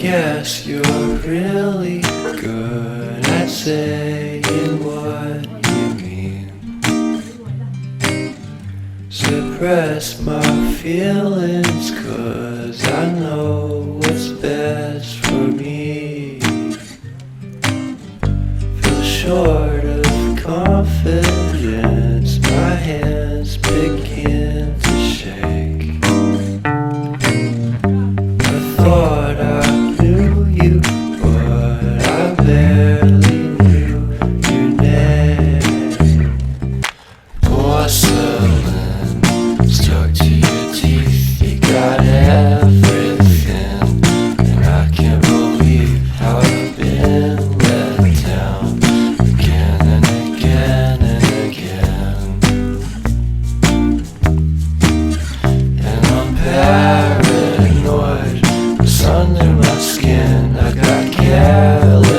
Guess you're really good at saying what you mean. Suppress my feelings, 'cause I know what's best for me. Feel short of confidence, my hands begin to shake. I thought I knew you, but I barely knew your name. Porcelain stuck to your teeth, you got everything, and I can't believe how I've been let down again and again and again. And I'm paranoid, what's under my skin, I got careless.